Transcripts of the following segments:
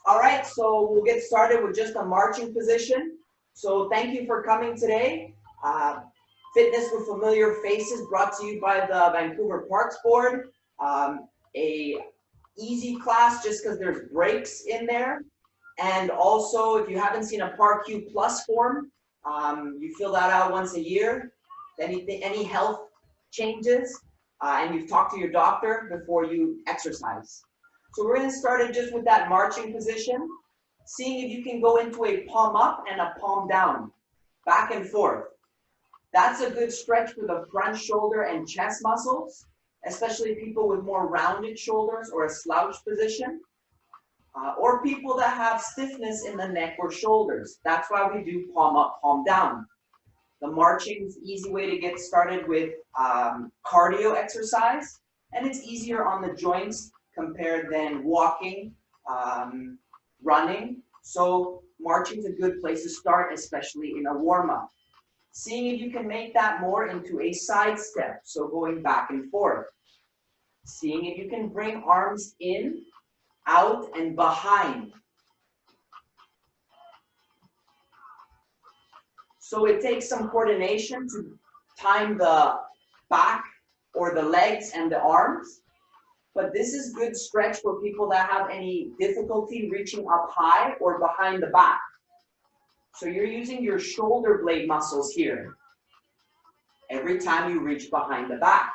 All right, so we'll get started with just a marching position. So thank you for coming today. Fitness with Familiar Faces brought to you by the Vancouver Parks Board. A easy class just because there's breaks in there. And also, if you haven't seen a PARQ Plus form, you fill that out once a year. Any health changes, and you've talked to your doctor before you exercise. So we're going to start it just with that marching position, seeing if you can go into a palm up and a palm down, back and forth. That's a good stretch for the front shoulder and chest muscles, especially people with more rounded shoulders or a slouch position, or people that have stiffness in the neck or shoulders. That's why we do palm up, palm down. The marching is an easy way to get started with cardio exercise, and it's easier on the joints compared than walking, running. So marching is a good place to start, especially in a warm-up. Seeing if you can make that more into a side step, so going back and forth. Seeing if you can bring arms in, out, and behind. So it takes some coordination to time the back or the legs and the arms. But this is good stretch for people that have any difficulty reaching up high or behind the back. So you're using your shoulder blade muscles here every time you reach behind the back.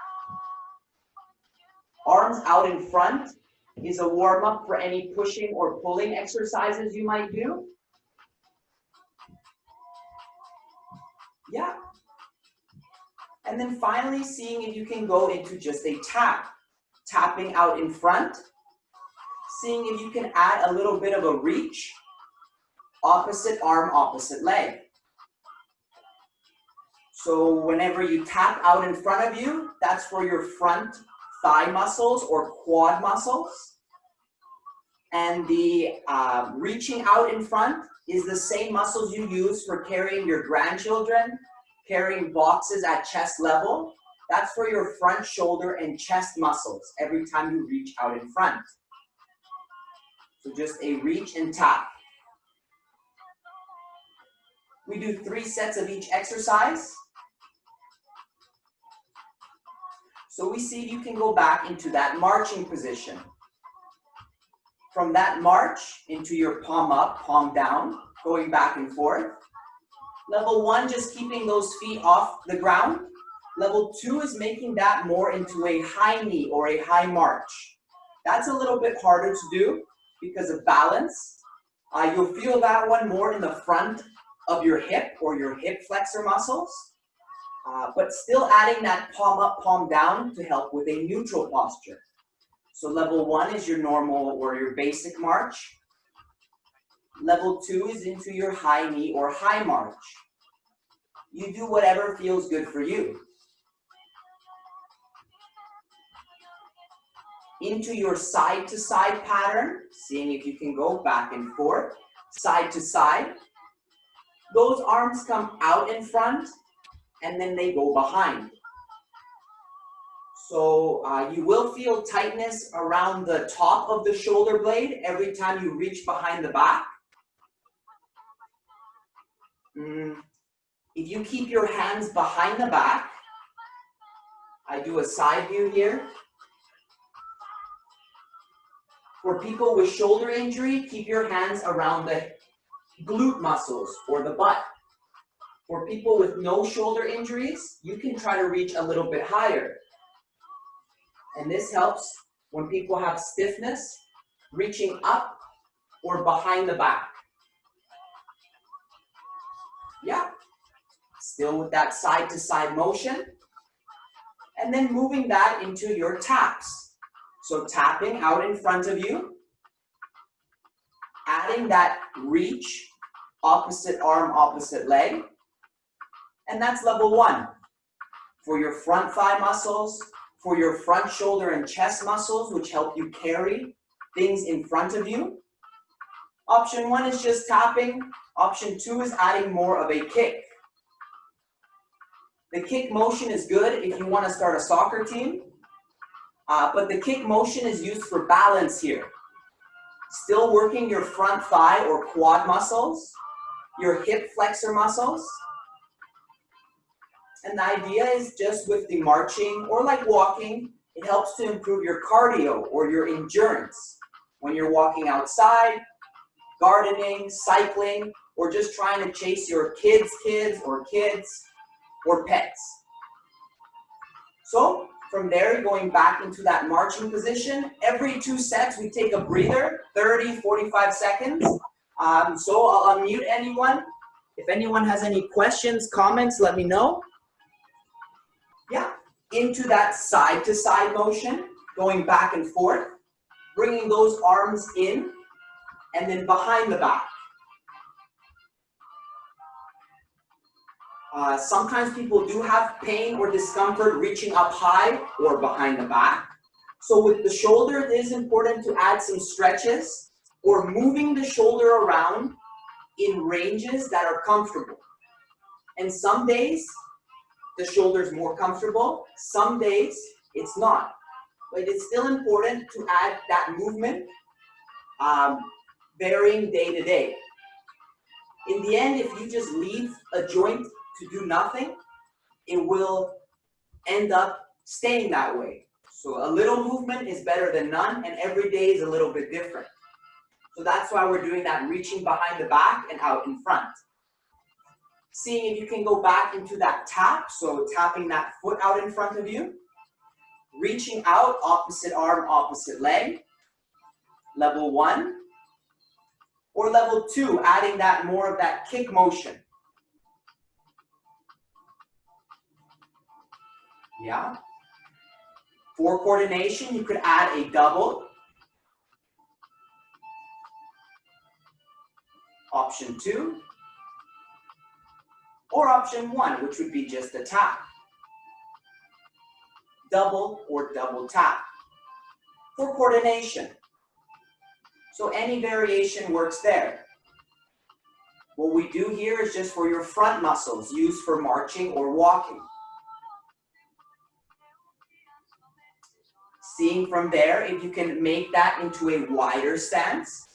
Arms out in front is a warm-up for any pushing or pulling exercises you might do. Yeah. And then finally, seeing if you can go into just a tap. Tapping out in front, seeing if you can add a little bit of a reach, opposite arm, opposite leg. So whenever you tap out in front of you, that's for your front thigh muscles or quad muscles. And the reaching out in front is the same muscles you use for carrying your grandchildren, carrying boxes at chest level. That's for your front shoulder and chest muscles every time you reach out in front. So just a reach and tap. We do 3 sets of each exercise. So we see if you can go back into that marching position. From that march into your palm up, palm down, going back and forth. Level 1, just keeping those feet off the ground. Level 2 is making that more into a high knee or a high march. That's a little bit harder to do because of balance. You'll feel that one more in the front of your hip or your hip flexor muscles, but still adding that palm up, palm down to help with a neutral posture. So level 1 is your normal or your basic march. Level 2 is into your high knee or high march. You do whatever feels good for you. Into your side to side pattern, seeing if you can go back and forth, side to side. Those arms come out in front and then they go behind. So you will feel tightness around the top of the shoulder blade every time you reach behind the back. If you keep your hands behind the back, I do a side view here. For people with shoulder injury, keep your hands around the glute muscles or the butt. For people with no shoulder injuries, you can try to reach a little bit higher. And this helps when people have stiffness, reaching up or behind the back. Yeah. Still with that side to side motion. And then moving that into your taps. So tapping out in front of you, adding that reach, opposite arm, opposite leg, and that's level 1. For your front thigh muscles, for your front shoulder and chest muscles, which help you carry things in front of you. Option 1 is just tapping. Option 2 is adding more of a kick. The kick motion is good if you want to start a soccer team. But the kick motion is used for balance here. Still working your front thigh or quad muscles, your hip flexor muscles. And the idea is just with the marching or like walking, it helps to improve your cardio or your endurance. When you're walking outside, gardening, cycling, or just trying to chase your kids' or pets. So from there, going back into that marching position, every 2 sets, we take a breather, 30, 45 seconds. So I'll unmute anyone. If anyone has any questions, comments, let me know. Yeah, into that side to side motion, going back and forth, bringing those arms in, and then behind the back. Sometimes people do have pain or discomfort reaching up high or behind the back. So with the shoulder, it is important to add some stretches or moving the shoulder around in ranges that are comfortable. And some days, the shoulder is more comfortable. Some days, it's not. But it's still important to add that movement, varying day to day. In the end, if you just leave a joint to do nothing, it will end up staying that way. So a little movement is better than none, and every day is a little bit different. So that's why we're doing that reaching behind the back and out in front. Seeing if you can go back into that tap, so tapping that foot out in front of you. Reaching out, opposite arm, opposite leg. Level 1. Or level 2, adding that more of that kick motion. Yeah. For coordination, you could add a double. Option 2. Or option 1, which would be just a tap. Double or double tap. For coordination. So any variation works there. What we do here is just for your front muscles, used for marching or walking. Seeing from there if you can make that into a wider stance.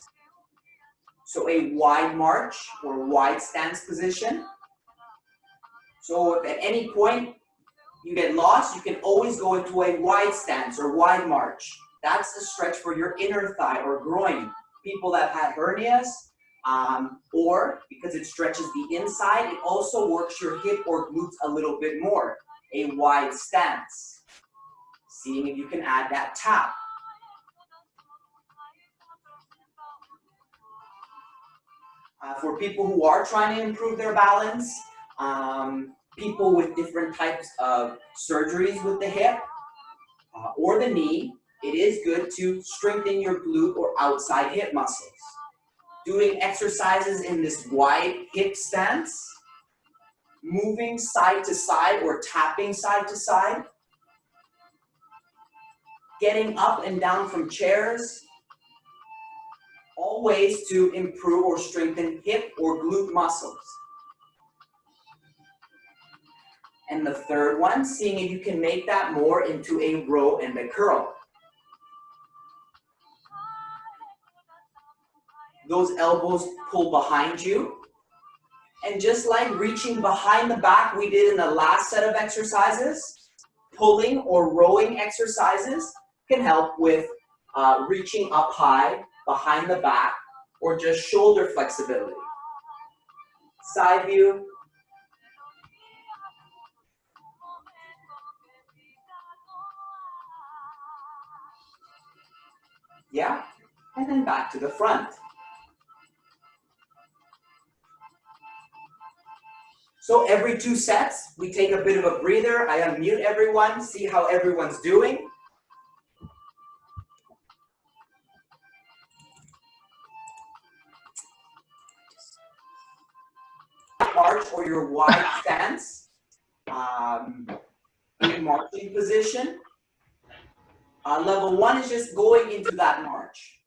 So a wide march or wide stance position. So if at any point you get lost, you can always go into a wide stance or wide march. That's the stretch for your inner thigh or groin. People that have had hernias, or because it stretches the inside, it also works your hip or glutes a little bit more. A wide stance. Seeing if you can add that tap. For people who are trying to improve their balance, people with different types of surgeries with the hip or the knee, it is good to strengthen your glute or outside hip muscles. Doing exercises in this wide hip stance, moving side to side or tapping side to side, getting up and down from chairs, all ways to improve or strengthen hip or glute muscles. And the third one, seeing if you can make that more into a row and a curl. Those elbows pull behind you. And just like reaching behind the back we did in the last set of exercises, pulling or rowing exercises can help with reaching up high, behind the back, or just shoulder flexibility. Side view. Yeah, and then back to the front. So every 2 sets, we take a bit of a breather. I unmute everyone, see how everyone's doing. March or your wide stance, in marching position. Level 1 is just going into that march.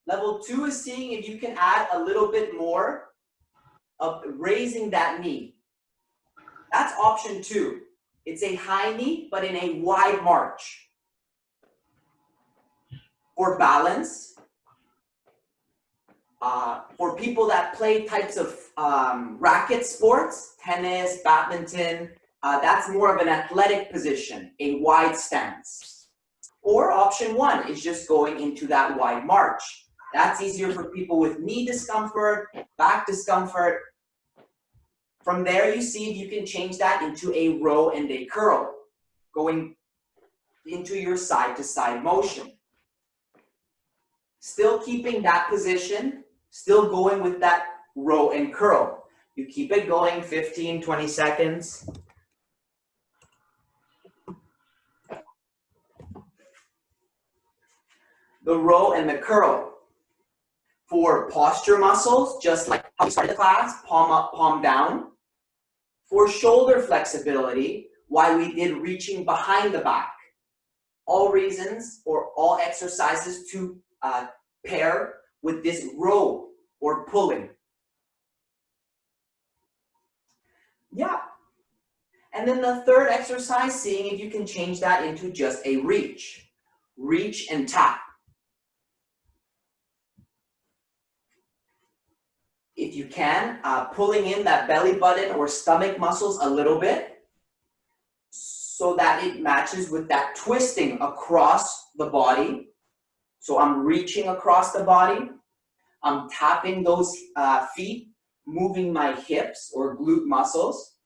Level 2 is seeing if you can add a little bit more of raising that knee. That's option 2. It's a high knee, but in a wide march. For balance, For people that play types of racket sports, tennis, badminton, that's more of an athletic position, a wide stance. Or option one is just going into that wide march. That's easier for people with knee discomfort, back discomfort. From there, you see if you can change that into a row and a curl, going into your side-to-side motion. Still keeping that position, still going with that row and curl. You keep it going 15, 20 seconds. The row and the curl. For posture muscles, just like how we started the class, palm up, palm down. For shoulder flexibility, why we did reaching behind the back. All reasons or all exercises to pair with this row or pulling. Yeah. And then the third exercise, seeing if you can change that into just a reach. Reach and tap. If you can, pulling in that belly button or stomach muscles a little bit so that it matches with that twisting across the body. So I'm reaching across the body. I'm tapping those feet, moving my hips or glute muscles.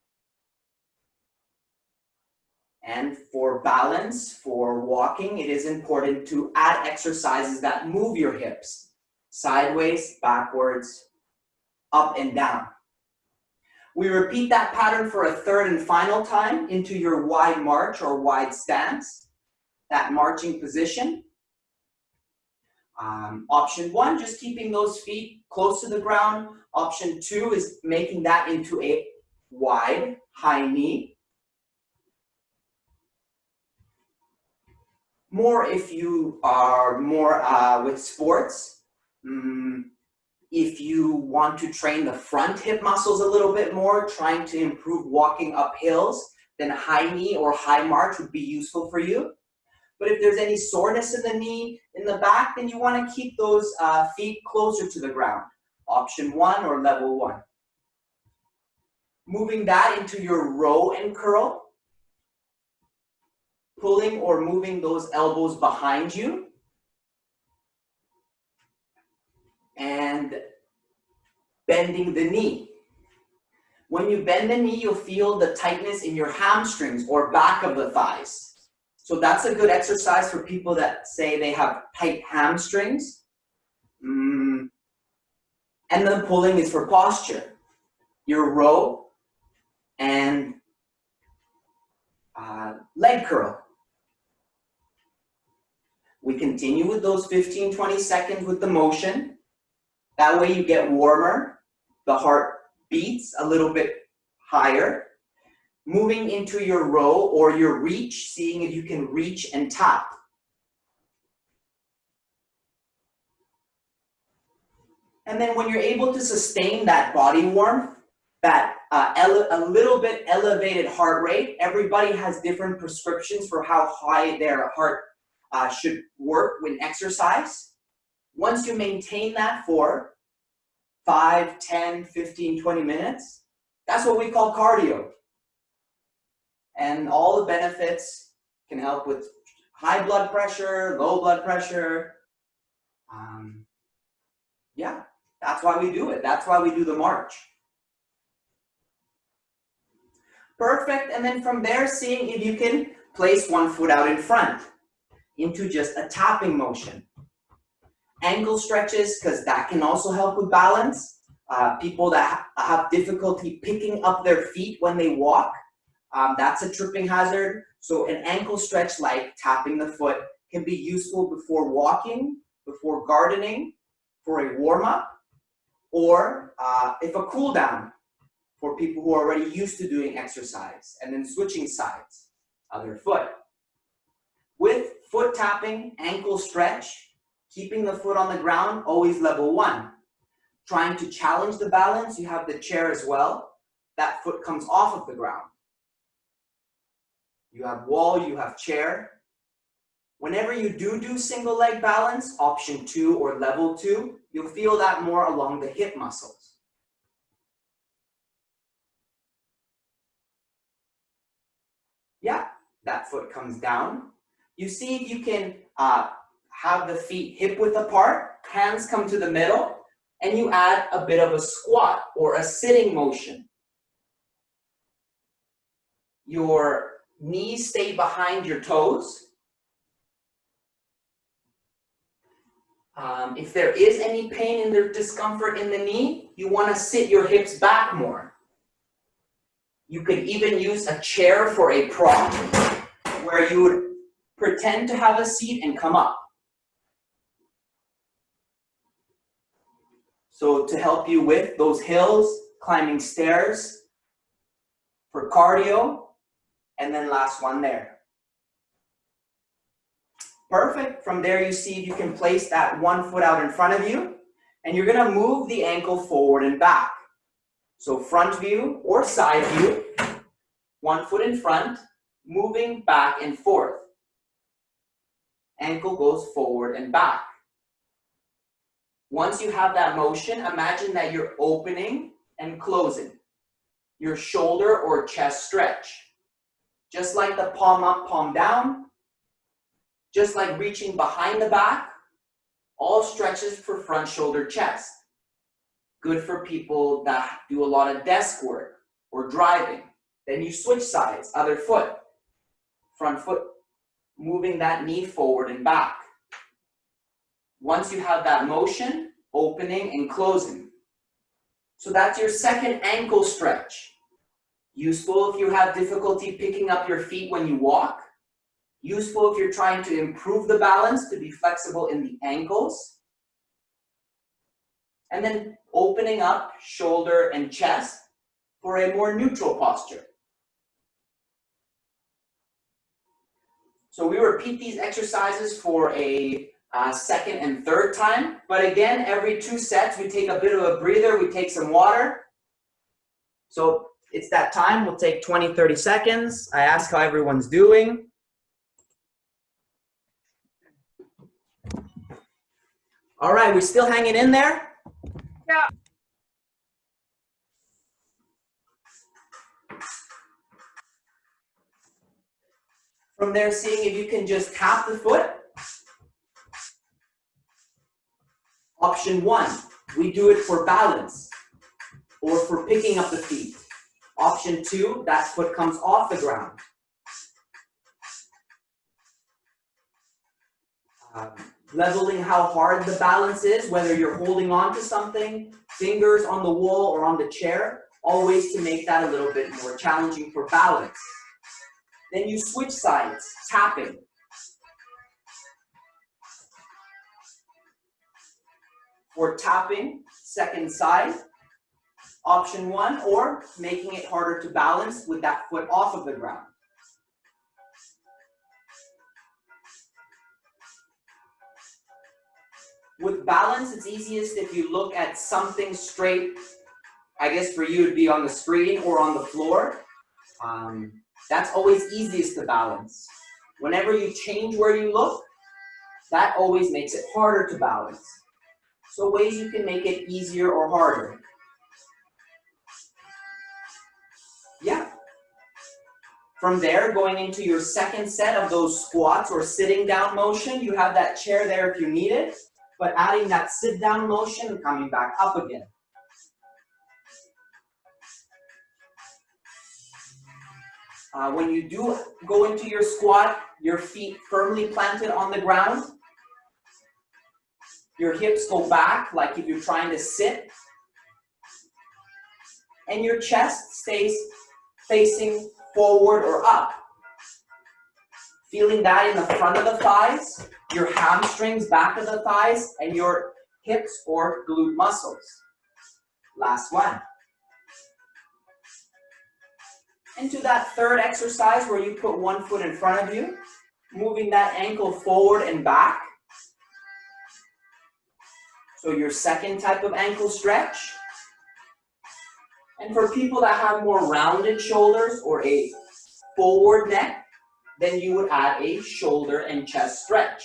And for balance, for walking, it is important to add exercises that move your hips. Sideways, backwards, up and down. We repeat that pattern for a third and final time into your wide march or wide stance, that marching position. Option one, just keeping those feet close to the ground. Option two is making that into a wide high knee. More if you are more with sports. If you want to train the front hip muscles a little bit more, trying to improve walking up hills, then high knee or high march would be useful for you. But if there's any soreness in the knee, in the back, then you want to keep those feet closer to the ground. Option one or level one. Moving that into your row and curl. Pulling or moving those elbows behind you. And bending the knee. When you bend the knee, you'll feel the tightness in your hamstrings or back of the thighs. So that's a good exercise for people that say they have tight hamstrings. And then pulling is for posture. Your row and leg curl. We continue with those 15, 20 seconds with the motion. That way you get warmer, the heart beats a little bit higher. Moving into your row or your reach, seeing if you can reach and tap. And then when you're able to sustain that body warmth, that a little bit elevated heart rate, everybody has different prescriptions for how high their heart should work when exercise. Once you maintain that for 5, 10, 15, 20 minutes, that's what we call cardio. And all the benefits can help with high blood pressure, low blood pressure. Yeah, that's why we do it. That's why we do the march. Perfect, and then from there, seeing if you can place one foot out in front into just a tapping motion. Ankle stretches, because that can also help with balance. People that have difficulty picking up their feet when they walk, that's a tripping hazard. So an ankle stretch like tapping the foot can be useful before walking, before gardening, for a warm-up, or if a cool down for people who are already used to doing exercise, and then switching sides, other foot. With foot tapping, ankle stretch, keeping the foot on the ground, always level one. Trying to challenge the balance, you have the chair as well. That foot comes off of the ground. You have wall, you have chair. Whenever you do single leg balance, option 2 or level 2, you'll feel that more along the hip muscles. Yeah, that foot comes down. You see if you can have the feet hip width apart, hands come to the middle, and you add a bit of a squat or a sitting motion. Your knees stay behind your toes. If there is any pain and there's discomfort in the knee, you want to sit your hips back more. You could even use a chair for a prop where you would pretend to have a seat and come up. So to help you with those hills, climbing stairs for cardio, and then last one there. Perfect. From there, you see if you can place that one foot out in front of you, and you're going to move the ankle forward and back. So front view or side view, one foot in front, moving back and forth. Ankle goes forward and back. Once you have that motion, imagine that you're opening and closing your shoulder or chest stretch. Just like the palm up, palm down, just like reaching behind the back, all stretches for front shoulder chest. Good for people that do a lot of desk work or driving. Then you switch sides, other foot, front foot, moving that knee forward and back. Once you have that motion, opening and closing. So that's your second ankle stretch. Useful if you have difficulty picking up your feet when you walk. Useful if you're trying to improve the balance to be flexible in the ankles. And then opening up shoulder and chest for a more neutral posture. So we repeat these exercises for a second and third time. But again, every 2 sets, we take a bit of a breather, we take some water. So it's that time. We'll take 20, 30 seconds. I ask how everyone's doing. All right, we still hanging in there? Yeah. From there, seeing if you can just tap the foot. Option 1, we do it for balance or for picking up the feet. Option 2, that foot comes off the ground. Leveling how hard the balance is, whether you're holding on to something, fingers on the wall or on the chair, always to make that a little bit more challenging for balance. Then you switch sides, tapping. For tapping, second side, option 1, or making it harder to balance with that foot off of the ground. With balance, it's easiest if you look at something straight. I guess for you it'd be on the screen or on the floor. That's always easiest to balance. Whenever you change where you look, that always makes it harder to balance. So ways you can make it easier or harder. Yeah. From there, going into your second set of those squats or sitting down motion, you have that chair there if you need it, but adding that sit down motion and coming back up again. When you do go into your squat, your feet firmly planted on the ground. Your hips go back like if you're trying to sit. And your chest stays facing forward or up. Feeling that in the front of the thighs, your hamstrings, back of the thighs, and your hips or glute muscles. Last one. Into that third exercise where you put one foot in front of you, moving that ankle forward and back. So your second type of ankle stretch. And for people that have more rounded shoulders or a forward neck, then you would add a shoulder and chest stretch.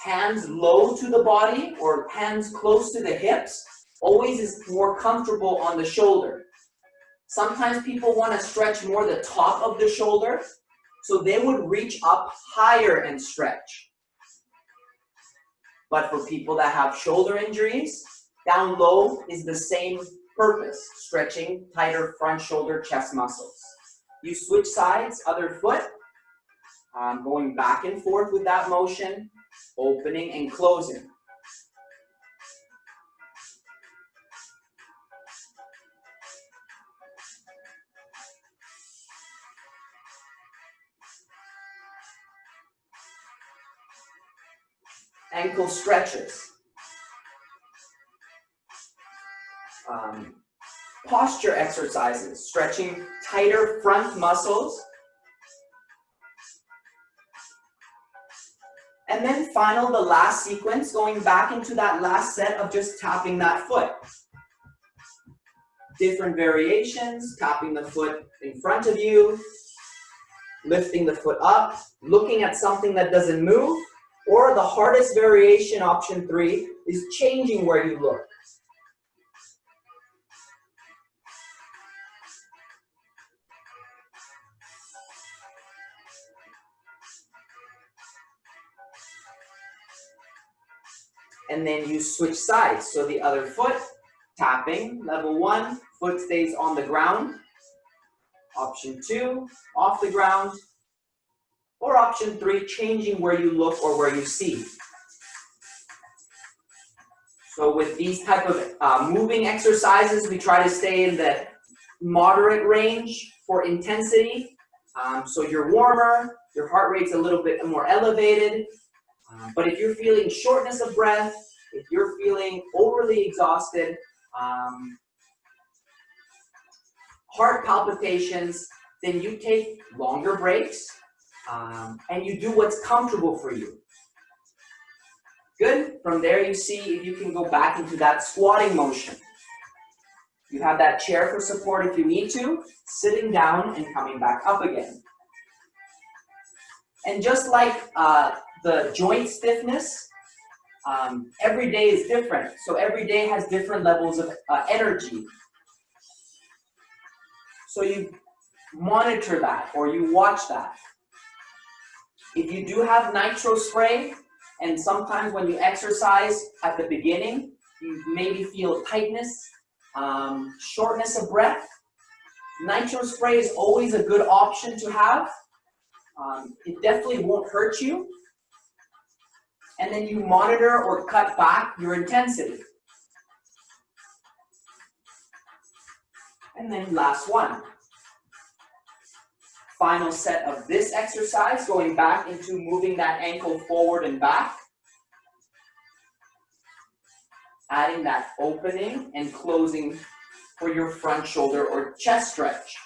Hands low to the body or hands close to the hips always is more comfortable on the shoulder. Sometimes people want to stretch more the top of the shoulder, so they would reach up higher and stretch. But for people that have shoulder injuries, down low is the same purpose, stretching tighter front shoulder chest muscles. You switch sides, other foot, going back and forth with that motion, opening and closing. Ankle stretches. Posture exercises, stretching tighter front muscles. And then final, the last sequence, going back into that last set of just tapping that foot. Different variations, tapping the foot in front of you, lifting the foot up, looking at something that doesn't move, or the hardest variation, option 3, is changing where you look. And then you switch sides. So the other foot, tapping, level 1, foot stays on the ground. Option 2, off the ground. Or option 3, changing where you look or where you see. So with these type of moving exercises, we try to stay in the moderate range for intensity. So you're warmer, your heart rate's a little bit more elevated. But if you're feeling shortness of breath, if you're feeling overly exhausted, heart palpitations, then you take longer breaks and you do what's comfortable for you. Good. From there, you see if you can go back into that squatting motion. You have that chair for support if you need to, sitting down and coming back up again. And just like the joint stiffness, every day is different. So every day has different levels of energy. So you monitor that or you watch that. If you do have nitro spray, and sometimes when you exercise at the beginning, you maybe feel tightness, shortness of breath, nitro spray is always a good option to have. It definitely won't hurt you. And then you monitor or cut back your intensity. And then last one. Final set of this exercise, going back into moving that ankle forward and back. Adding that opening and closing for your front shoulder or chest stretch.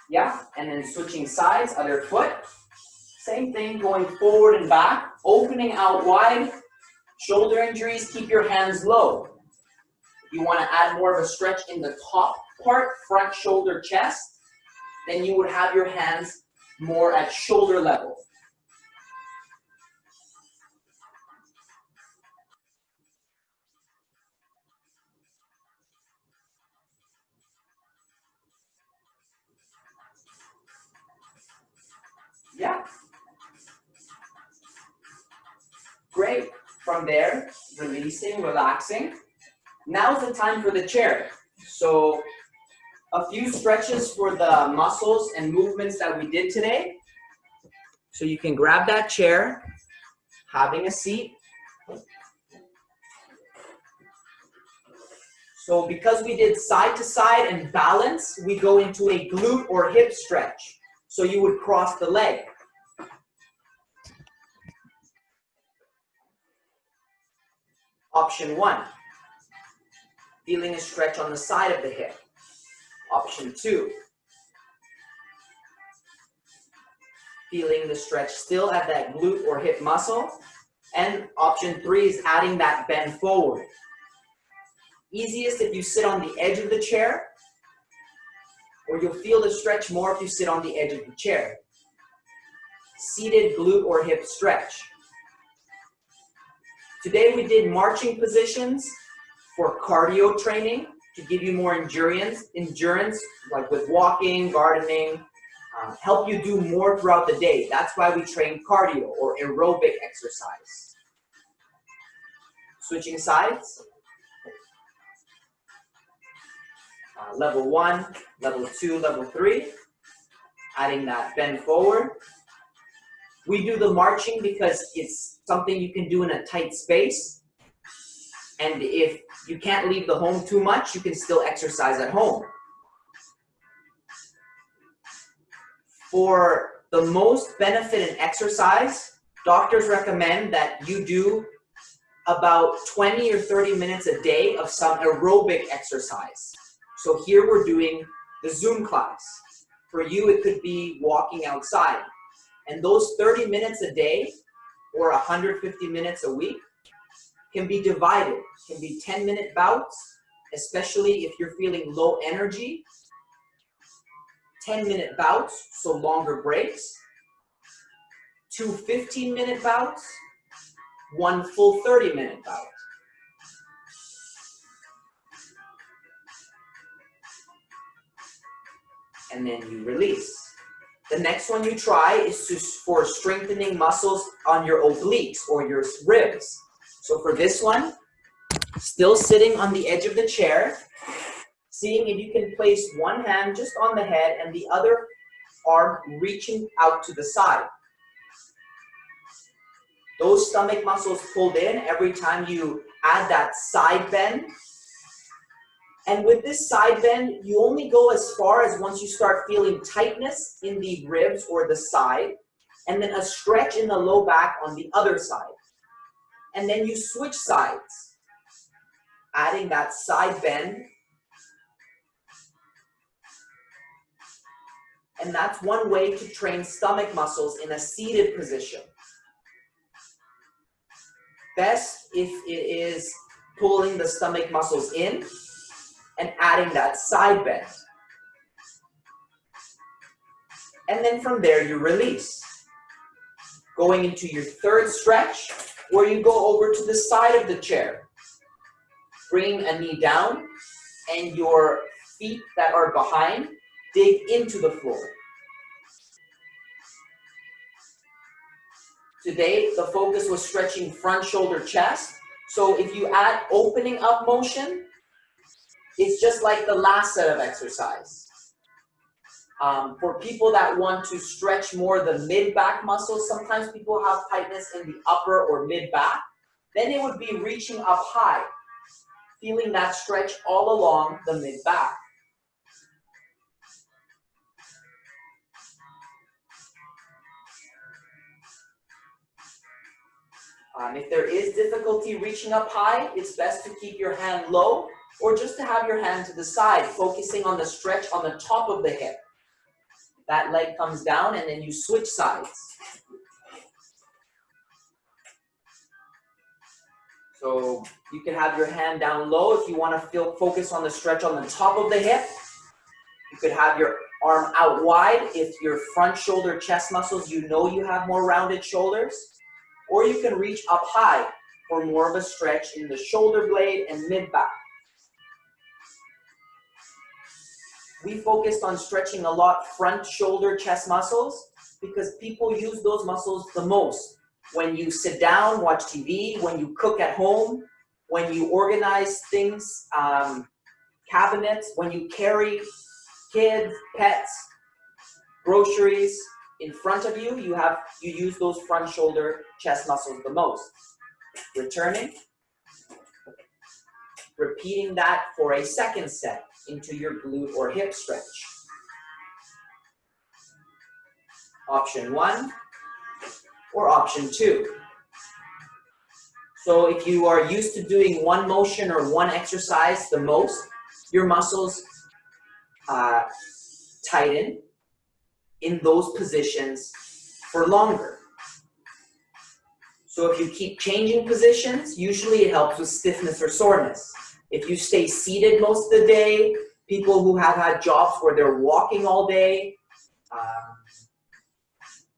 Yeah, and then switching sides, other foot. Same thing, going forward and back, opening out wide. Shoulder injuries, keep your hands low. If you want to add more of a stretch in the top part, front shoulder, chest, then you would have your hands more at shoulder level. Yeah. Great. From there, releasing, relaxing. Now's the time for the chair. So a few stretches for the muscles and movements that we did today. So you can grab that chair, having a seat. So because we did side to side and balance, we go into a glute or hip stretch. So you would cross the leg. Option 1. feeling a stretch on the side of the hip. Option 2, feeling the stretch still at that glute or hip muscle. And option 3 is adding that bend forward. Easiest if you sit on the edge of the chair, or you'll feel the stretch more if you sit on the edge of the chair. Seated glute or hip stretch. Today we did marching positions for cardio training to give you more endurance like with walking, gardening, help you do more throughout the day. That's why we train cardio or aerobic exercise. Switching sides. Level 1, level 2, level 3. Adding that bend forward. We do the marching because it's something you can do in a tight space. And if you can't leave the home too much, you can still exercise at home. For the most benefit in exercise, doctors recommend that you do about 20 or 30 minutes a day of some aerobic exercise. So here we're doing the Zoom class. For you, it could be walking outside. And those 30 minutes a day or 150 minutes a week can be divided. Can be 10-minute bouts, especially if you're feeling low energy. 10-minute bouts, so longer breaks. 2 15-minute bouts, 1 full 30-minute bout. And then you release. The next one you try is for strengthening muscles on your obliques or your ribs. So for this one, still sitting on the edge of the chair, seeing if you can place one hand just on the head and the other arm reaching out to the side. Those stomach muscles pulled in every time you add that side bend. And with this side bend, you only go as far as once you start feeling tightness in the ribs or the side, and then a stretch in the low back on the other side. And then you switch sides, adding that side bend. And that's one way to train stomach muscles in a seated position. Best if it is pulling the stomach muscles in and adding that side bend. And then from there you release. Going into your third stretch, where you go over to the side of the chair. Bring a knee down and your feet that are behind dig into the floor. Today, the focus was stretching front shoulder chest. So if you add opening up motion, it's just like the last set of exercise. For people that want to stretch more the mid-back muscles, sometimes people have tightness in the upper or mid-back, then it would be reaching up high, feeling that stretch all along the mid-back. If there is difficulty reaching up high, it's best to keep your hand low or just to have your hand to the side, focusing on the stretch on the top of the hip. That leg comes down and then you switch sides. So you can have your hand down low if you want to focus on the stretch on the top of the hip. You could have your arm out wide if your front shoulder chest muscles, you know you have more rounded shoulders. Or you can reach up high for more of a stretch in the shoulder blade and mid-back. We focused on stretching a lot front shoulder chest muscles because people use those muscles the most. When you sit down, watch TV, when you cook at home, when you organize things, cabinets, when you carry kids, pets, groceries in front of you, you use those front shoulder chest muscles the most. Returning, repeating that for a second set into your glute or hip stretch. Option 1 or option 2. So if you are used to doing one motion or one exercise the most, your muscles tighten in those positions for longer. So if you keep changing positions, usually it helps with stiffness or soreness. If you stay seated most of the day, people who have had jobs where they're walking all day,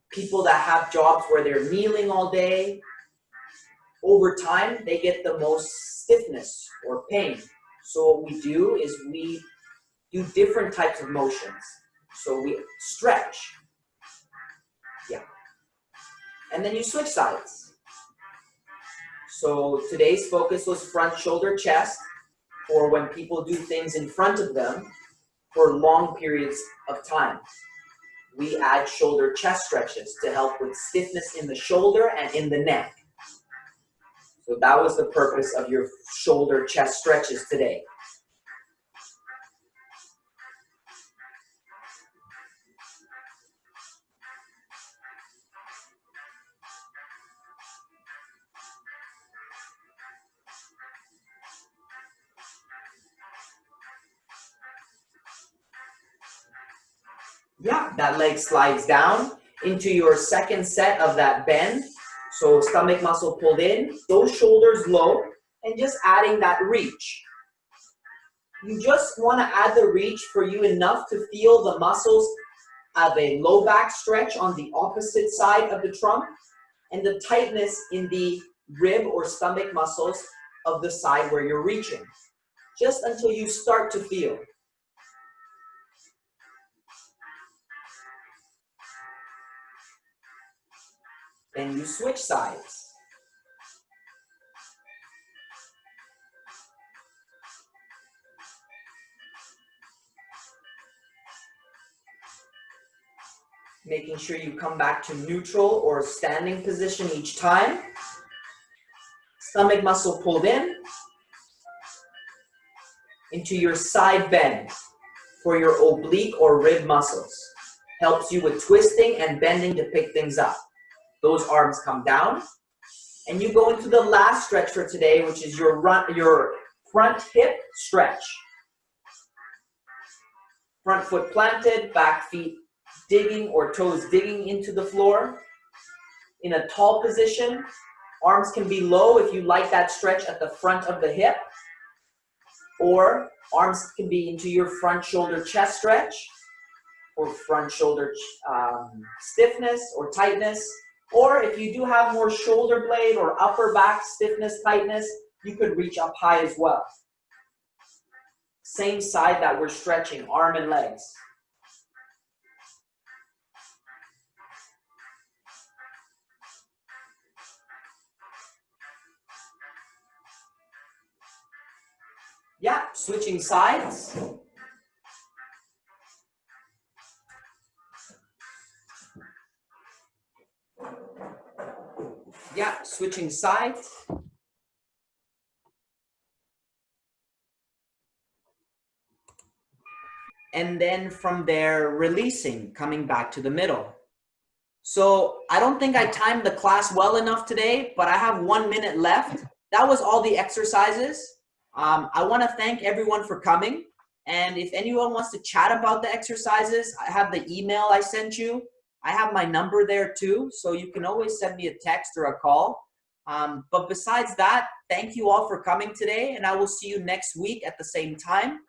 people that have jobs where they're kneeling all day, over time, they get the most stiffness or pain. So what we do is we do different types of motions. So we stretch. Yeah. And then you switch sides. So today's focus was front, shoulder, chest, for when people do things in front of them for long periods of time. We add shoulder chest stretches to help with stiffness in the shoulder and in the neck. So that was the purpose of your shoulder chest stretches today. Yeah, that leg slides down into your second set of that bend. So stomach muscle pulled in, those shoulders low, and just adding that reach. You just want to add the reach for you enough to feel the muscles of a low back stretch on the opposite side of the trunk and the tightness in the rib or stomach muscles of the side where you're reaching, just until you start to feel. Then you switch sides. Making sure you come back to neutral or standing position each time. Stomach muscle pulled in into your side bend for your oblique or rib muscles. Helps you with twisting and bending to pick things up. Those arms come down. And you go into the last stretch for today, which is your front hip stretch. Front foot planted, back feet digging or toes digging into the floor. In a tall position, arms can be low if you like that stretch at the front of the hip, or arms can be into your front shoulder chest stretch, or front shoulder stiffness or tightness. Or if you do have more shoulder blade or upper back stiffness, tightness, you could reach up high as well. Same side that we're stretching, arm and legs. Yeah, switching sides. Yeah, switching sides. And then from there, releasing, coming back to the middle. So I don't think I timed the class well enough today, but I have 1 minute left. That was all the exercises. I want to thank everyone for coming. And if anyone wants to chat about the exercises, I have the email I sent you. I have my number there too, so you can always send me a text or a call. But besides that, thank you all for coming today, and I will see you next week at the same time.